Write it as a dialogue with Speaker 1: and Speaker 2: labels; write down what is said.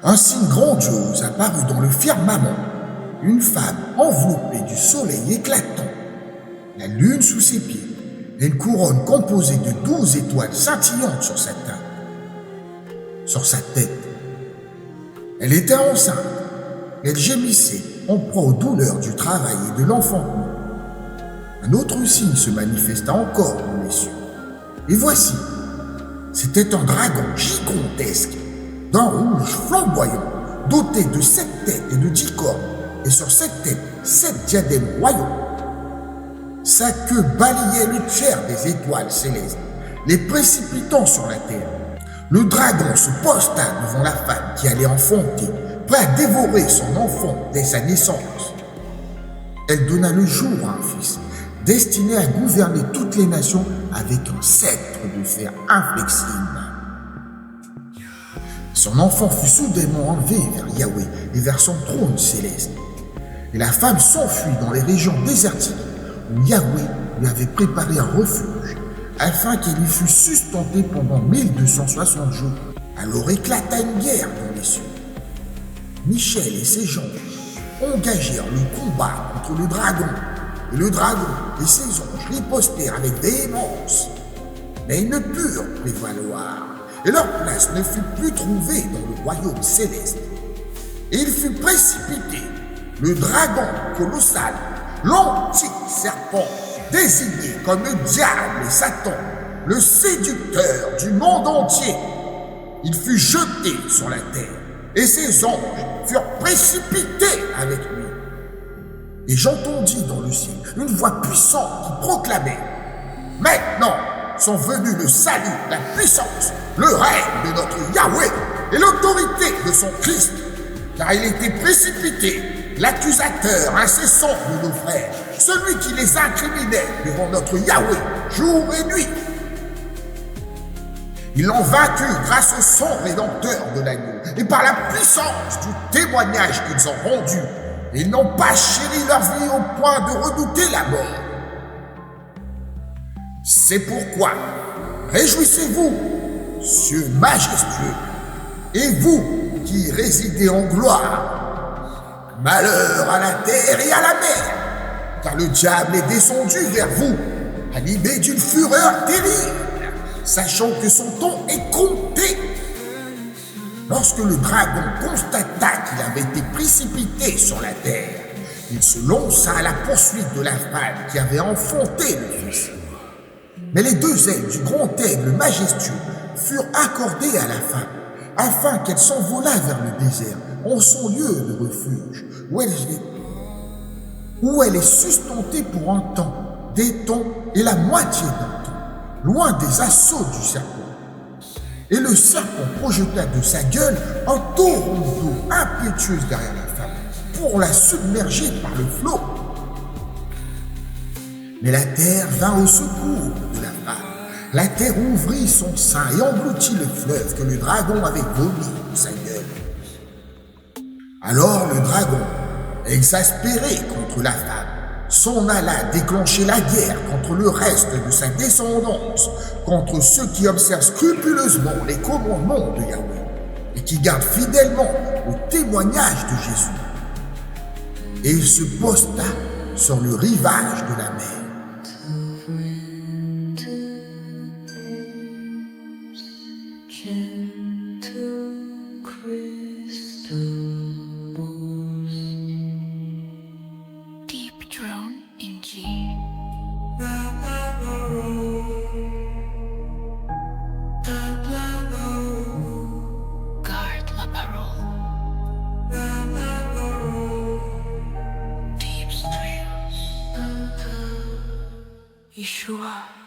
Speaker 1: Un signe grandiose apparut dans le firmament, une femme enveloppée du soleil éclatant, la lune sous ses pieds, et une couronne composée de 12 étoiles scintillantes sur sa tête. Elle était enceinte, elle gémissait en proie aux douleurs du travail et de l'enfantement. Un autre signe se manifesta encore dans les cieux. Et voici, c'était un dragon gigantesque, d'un rouge flamboyant, doté de 7 têtes et de 10 cornes, et sur 7 têtes, 7 diadèmes royaux. Sa queue balayait le tiers des étoiles célestes, les précipitant sur la terre. Le dragon se posta devant la femme qui allait enfanter, prêt à dévorer son enfant dès sa naissance. Elle donna le jour à un fils, destiné à gouverner toutes les nations avec un sceptre de fer inflexible. Son enfant fut soudainement enlevé vers Yahweh et vers son trône céleste. Et la femme s'enfuit dans les régions désertiques où Yahweh lui avait préparé un refuge, afin qu'il y fût sustenté pendant 1260 jours. Alors éclata une guerre dans les cieux. Michel et ses anges engagèrent le combat contre le dragon, et le dragon et ses anges ripostèrent avec véhémence. Mais ils ne purent prévaloir, et leur place ne fut plus trouvée dans le royaume céleste. Et il fut précipité, le dragon colossal, l'antique serpent, désigné comme le diable et Satan, le séducteur du monde entier. Il fut jeté sur la terre, et ses anges furent précipités avec lui. Et j'entendis dans le ciel une voix puissante qui proclamait: maintenant sont venus le salut, la puissance, le règne de notre Yahweh et l'autorité de son Christ, car il était précipité, l'accusateur incessant de nos frères, celui qui les incriminait devant notre Yahweh jour et nuit. Ils l'ont vaincu grâce au sang rédempteur de l'agneau et par la puissance du témoignage qu'ils ont rendu. Ils n'ont pas chéri leur vie au point de redouter la mort. C'est pourquoi, réjouissez-vous, cieux majestueux, et vous qui résidez en gloire. Malheur à la terre et à la mer, car le diable est descendu vers vous, animé d'une fureur terrible, sachant que son temps est compté. Lorsque le dragon constata qu'il avait été précipité sur la terre, il se lança à la poursuite de la femme qui avait enfanté le fils. Mais les 2 ailes du grand aigle majestueux furent accordées à la femme, afin qu'elle s'envolât vers le désert, en son lieu de refuge, où elle est sustentée pour un temps, des temps et la moitié d'un temps, loin des assauts du serpent. Et le serpent projeta de sa gueule un torrent d'eau impétueuse derrière la femme, pour la submerger par le flot. Mais la terre vint au secours de la femme. La terre ouvrit son sein et engloutit le fleuve que le dragon avait vomi de sa gueule. Alors le dragon, exaspéré contre la femme, s'en alla déclencher la guerre contre le reste de sa descendance, contre ceux qui observent scrupuleusement les commandements de Yahweh et qui gardent fidèlement le témoignage de Jésus. Et il se posta sur le rivage de la mer.
Speaker 2: Yeshua.